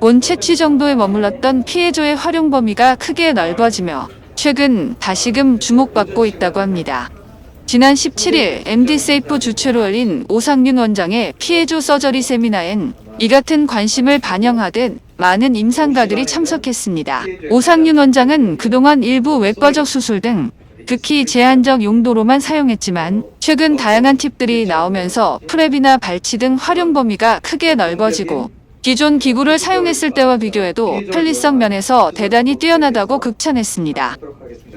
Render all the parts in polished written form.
본 채취 정도에 머물렀던 피해조의 활용 범위가 크게 넓어지며 최근 다시금 주목받고 있다고 합니다. 지난 17일 MD세이프 주최로 열린 오상윤 원장의 피해조 서저리 세미나엔 이 같은 관심을 반영하듯 많은 임상가들이 참석했습니다. 오상윤 원장은 그동안 일부 외과적 수술 등 극히 제한적 용도로만 사용했지만 최근 다양한 팁들이 나오면서 프랩이나 발치 등 활용 범위가 크게 넓어지고 기존 기구를 사용했을 때와 비교해도 편리성 면에서 대단히 뛰어나다고 극찬했습니다.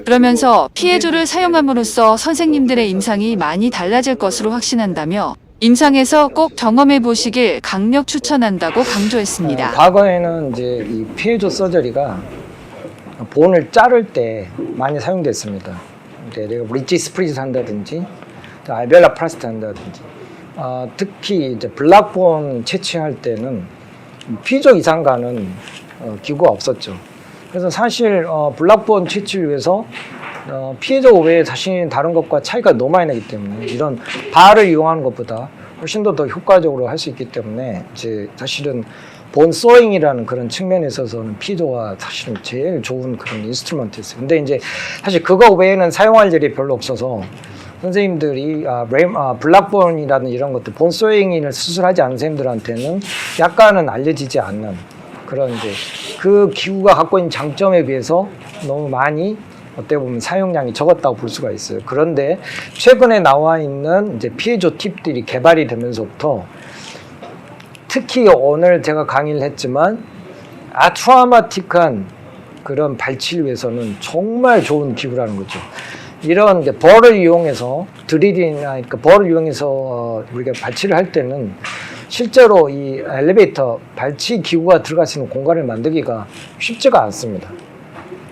그러면서 피해조를 사용함으로써 선생님들의 임상이 많이 달라질 것으로 확신한다며 임상에서 꼭 경험해 보시길 강력 추천한다고 강조했습니다. 과거에는 이제 이 피해조 서저리가 본을 자를 때 많이 사용됐습니다. 내가 리치 스프리즈 한다든지 알베올라 플라스트 한다든지 특히 이제 블락본 채취할 때는 피해조 이상가는 기구가 없었죠. 그래서 사실 블락본 채취를 위해서 피해조 외에 사실 다른 것과 차이가 너무 많이 나기 때문에 이런 발을 이용하는 것보다 훨씬 더 효과적으로 할 수 있기 때문에 이제 사실은 본 소잉이라는 그런 측면에 있어서는 피해조가 사실은 제일 좋은 그런 인스트루먼트였어요. 근데 이제 사실 그거 외에는 사용할 일이 별로 없어서 선생님들이 블락본이라든 이런 것들 본 소잉을 수술하지 않은 선생님들한테는 약간은 알려지지 않는 그런 이제 그 기구가 갖고 있는 장점에 비해서 너무 많이 어떻게 보면 사용량이 적었다고 볼 수가 있어요. 그런데 최근에 나와 있는 이제 피해조 팁들이 개발이 되면서부터 특히 오늘 제가 강의를 했지만 아트라우마틱한 그런 발치를 위해서는 정말 좋은 기구라는 거죠. 이런 이제 벌을 이용해서 드릴이나 그러니까 벌을 이용해서 우리가 발치를 할 때는 실제로 이 엘리베이터 발치 기구가 들어갈 수 있는 공간을 만들기가 쉽지가 않습니다.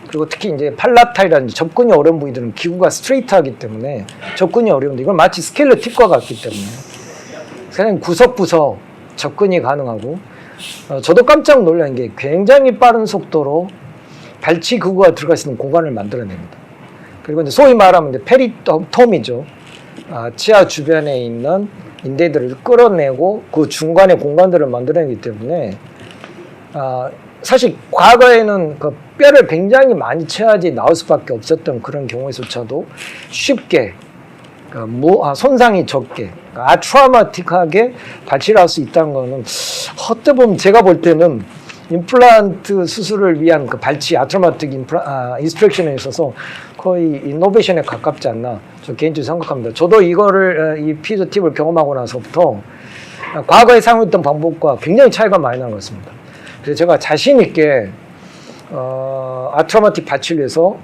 그리고 특히 이제 팔라타이라든지 접근이 어려운 부위들은 기구가 스트레이트하기 때문에 접근이 어려운데 이건 마치 스케일러 팁과 같기 때문에 그냥 구석구석 접근이 가능하고 저도 깜짝 놀란 게 굉장히 빠른 속도로 발치 기구가 들어갈 수 있는 공간을 만들어냅니다. 그리고 이제 소위 말하면 이제 페리톰이죠. 치아 주변에 있는 인대들을 끌어내고 그 중간에 공간들을 만들어내기 때문에 사실 과거에는 그 뼈를 굉장히 많이 채야지 나올 수밖에 없었던 그런 경우에조차도 쉽게 손상이 적게 아트라우마틱하게 발치를 할 수 있다는 거는 어떻게 보면 제가 볼 때는 임플란트 수술을 위한 그 발치 아트라우마틱 인스트럭션에 있어서 거의 이노베이션에 가깝지 않나 저 개인적으로 생각합니다. 저도 이거를 이 피해조 팁을 경험하고 나서부터 과거에 사용했던 방법과 굉장히 차이가 많이 나는 것 같습니다. 그래서 제가 자신 있게 아트라우마틱 발치를 위해서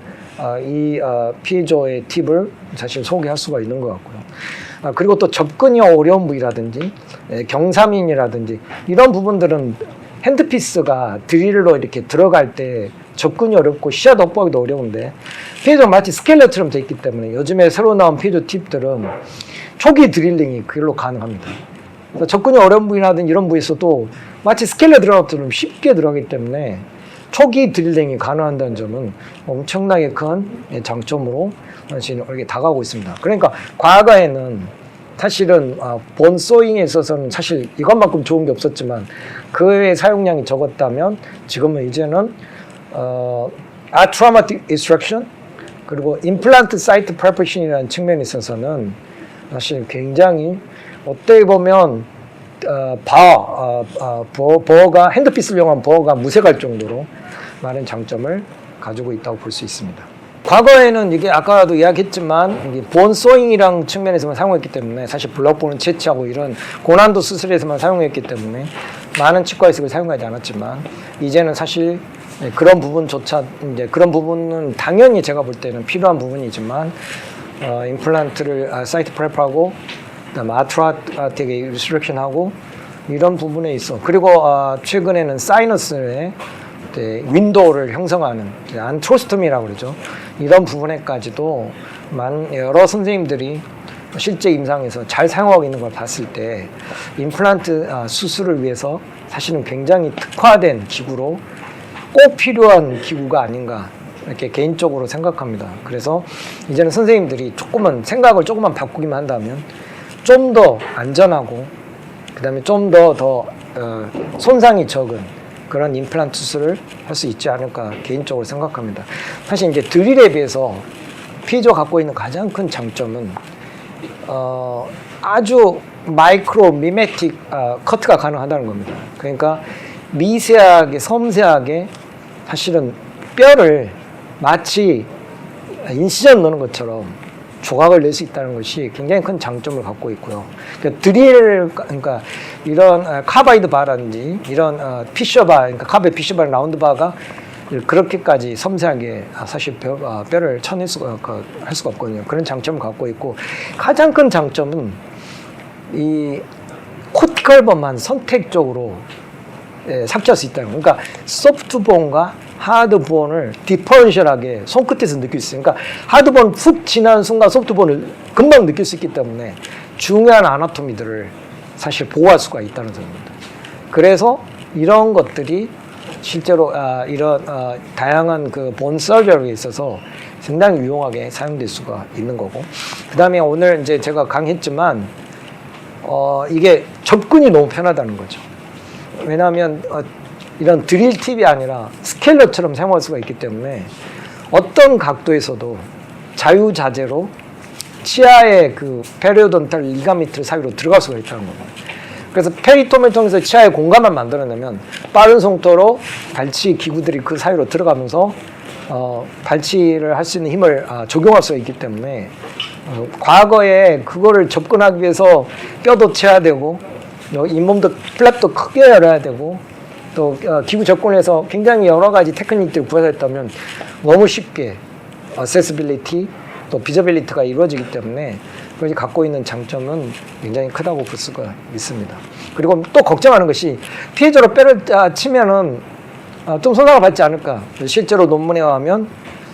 이 피해조의 팁을 사실 소개할 수가 있는 것 같고요. 그리고 또 접근이 어려운 부위라든지 경사민이라든지 이런 부분들은 핸드피스가 드릴로 이렇게 들어갈 때 접근이 어렵고 시야도 확보하기도 어려운데 피해조 마치 스케일러처럼 되어 있기 때문에 요즘에 새로 나온 피해조 팁들은 초기 드릴링이 그걸로 가능합니다. 그래서 접근이 어려운 부위라든지 이런 부위에서도 마치 스케일러 들어가는 것처럼 쉽게 들어가기 때문에 초기 드릴링이 가능한다는 점은 엄청나게 큰 장점으로 사실 이렇게 다가오고 있습니다. 그러니까 과거에는 사실은 본 소잉에 있어서는 사실 이것만큼 좋은 게 없었지만 그 외에 사용량이 적었다면 지금은 이제는 아트라우마틱 인스트럭션 그리고 임플란트 사이트 프레퍼레이션이라는 측면에 있어서는 사실 굉장히 어떻게 보면 버가 핸드피스를 이용한 버가 무색할 정도로 많은 장점을 가지고 있다고 볼 수 있습니다. 과거에는 이게 아까도 이야기했지만 본 소잉이랑 측면에서만 사용했기 때문에 사실 블록본을 채취하고 이런 고난도 수술에서만 사용했기 때문에 많은 치과에서 그걸 사용하지 않았지만 이제는 사실 그런 부분조차 이제 그런 부분은 당연히 제가 볼 때는 필요한 부분이지만 임플란트를 사이트 프레프하고 그다음에 아트라틱 인스트럭션하고 이런 부분에 있어 그리고 최근에는 사이너스에 윈도우를 형성하는 안트로스톰이라고 그러죠. 이런 부분에까지도 여러 선생님들이 실제 임상에서 잘 사용하고 있는 걸 봤을 때 임플란트 수술을 위해서 사실은 굉장히 특화된 기구로 꼭 필요한 기구가 아닌가 이렇게 개인적으로 생각합니다. 그래서 이제는 선생님들이 생각을 조금만 바꾸기만 한다면 좀 더 안전하고 그 다음에 좀 더 손상이 적은 그런 임플란트 수술을 할 수 있지 않을까 개인적으로 생각합니다. 사실 이제 드릴에 비해서 피해조 갖고 있는 가장 큰 장점은 아주 마이크로 미메틱 커트가 가능하다는 겁니다. 그러니까 미세하게 섬세하게 사실은 뼈를 마치 인시전 넣는 것처럼 조각을 낼 수 있다는 것이 굉장히 큰 장점을 갖고 있고요. 그러니까 이런 카바이드 바라든지 이런 피셔바, 그러니까 카베 피셔바 라운드 바가 그렇게까지 섬세하게 사실 뼈를 쳐낼 수가 할 수가 없거든요. 그런 장점을 갖고 있고, 가장 큰 장점은 이 코티컬범만 선택적으로 삭제할 수 있다는 거예요. 그러니까 소프트본과 하드본을 디퍼런셜하게 손끝에서 느낄 수 있어요. 그러니까 하드본 훅 지나는 순간 소프트본을 금방 느낄 수 있기 때문에 중요한 아나토미들을 사실 보호할 수가 있다는 점입니다. 그래서 이런 것들이 실제로 이런 다양한 그 본 서저리에 있어서 상당히 유용하게 사용될 수가 있는 거고, 그 다음에 오늘 이제 제가 강했지만 이게 접근이 너무 편하다는 거죠. 왜냐하면 이런 드릴 팁이 아니라 스케일러처럼 사용할 수가 있기 때문에 어떤 각도에서도 자유자재로 치아의 그 페리오돈탈 리가미트 사이로 들어갈 수가 있다는 겁니다. 그래서 페리톰을 통해서 치아의 공간만 만들어내면 빠른 속도로 발치 기구들이 그 사이로 들어가면서 발치를 할 수 있는 힘을 적용할 수가 있기 때문에 과거에 그거를 접근하기 위해서 뼈도 쳐야 되고 잇몸도 플랩도 크게 열어야 되고 또 기구 접근해서 굉장히 여러 가지 테크닉들을 구사했다면 너무 쉽게 어세스빌리티 또 비저빌리티가 이루어지기 때문에 그것이 갖고 있는 장점은 굉장히 크다고 볼 수가 있습니다. 그리고 또 걱정하는 것이 피해자로 뼈를 치면은 좀 손상을 받지 않을까. 실제로 논문에 의하면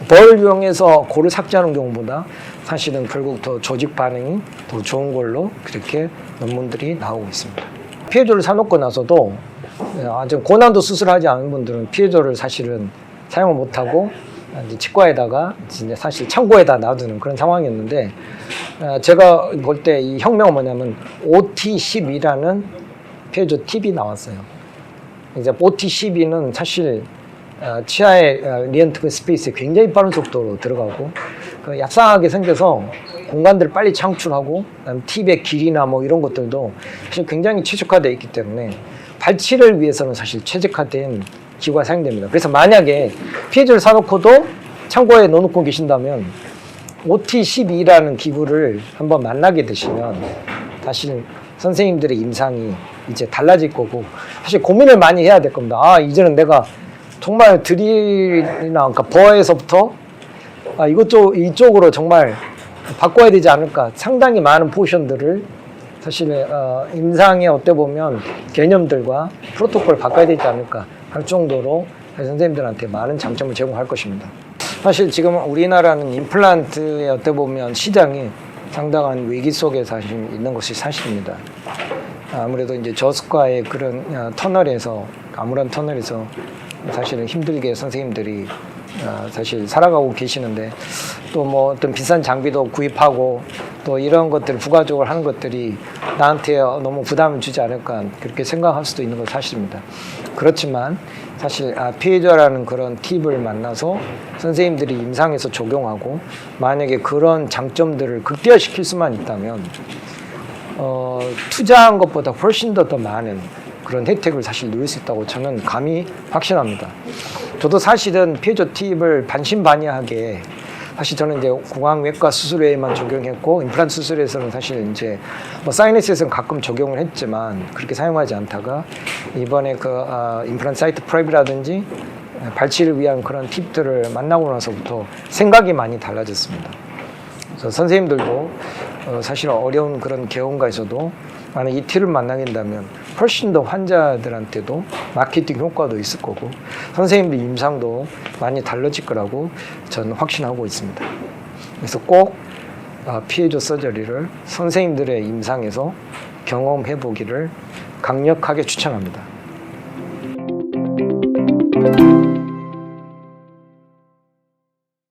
벌 이용해서 골을 삭제하는 경우보다 사실은 결국 더 조직 반응이 더 좋은 걸로 그렇게 논문들이 나오고 있습니다. 피해조를 사놓고 나서도 아주 고난도 수술하지 않은 분들은 피해조를 사실은 사용을 못하고 이제 치과에다가 이제 사실 창고에다 놔두는 그런 상황이었는데, 제가 볼 때 이 혁명은 뭐냐면 OT12라는 피해조 팁이 나왔어요. 이제 OT12는 사실 치아의 리엔트겐 스페이스에 굉장히 빠른 속도로 들어가고 얍상하게 생겨서 공간들을 빨리 창출하고 팁의 길이나 뭐 이런 것들도 사실 굉장히 최적화되어 있기 때문에 발치를 위해서는 사실 최적화된 기구가 사용됩니다. 그래서 만약에 피해자를 사놓고도 창고에 넣어놓고 계신다면 OT12라는 기구를 한번 만나게 되시면 사실 선생님들의 임상이 이제 달라질 거고, 사실 고민을 많이 해야 될 겁니다. 이제는 내가 정말 드릴이나 그러니까 버에서부터 이쪽으로 정말 바꿔야 되지 않을까. 상당히 많은 포션들을 사실 임상에 어떻게 보면 개념들과 프로토콜을 바꿔야 되지 않을까 할 정도로 선생님들한테 많은 장점을 제공할 것입니다. 사실 지금 우리나라는 임플란트에 어떻게 보면 시장이 상당한 위기 속에 사실 있는 것이 사실입니다. 아무래도 이제 저수가의 그런 터널에서, 암울한 터널에서 사실은 힘들게 선생님들이 사실 살아가고 계시는데, 또 뭐 어떤 비싼 장비도 구입하고 또 이런 것들 부가적으로 하는 것들이 나한테 너무 부담을 주지 않을까 그렇게 생각할 수도 있는 건 사실입니다. 그렇지만 사실 피해자라는 그런 팁을 만나서 선생님들이 임상에서 적용하고 만약에 그런 장점들을 극대화시킬 수만 있다면 투자한 것보다 훨씬 더 많은 그런 혜택을 사실 누릴 수 있다고 저는 감히 확신합니다. 저도 사실은 피해자 팁을 반신반의하게, 사실 저는 이제 구강외과 수술에만 적용했고 임플란트 수술에서는 사실 이제 뭐 사이너스에서는 가끔 적용을 했지만 그렇게 사용하지 않다가 이번에 그 임플란트 사이트 프랩이라든지 발치를 위한 그런 팁들을 만나고 나서부터 생각이 많이 달라졌습니다. 그래서 선생님들도 사실 어려운 그런 개원가에서도 만약 이 팁을 만나게 된다면 훨씬 더 환자들한테도 마케팅 효과도 있을 거고 선생님들 임상도 많이 달라질 거라고 저는 확신하고 있습니다. 그래서 꼭 피해조 서저리를 선생님들의 임상에서 경험해 보기를 강력하게 추천합니다.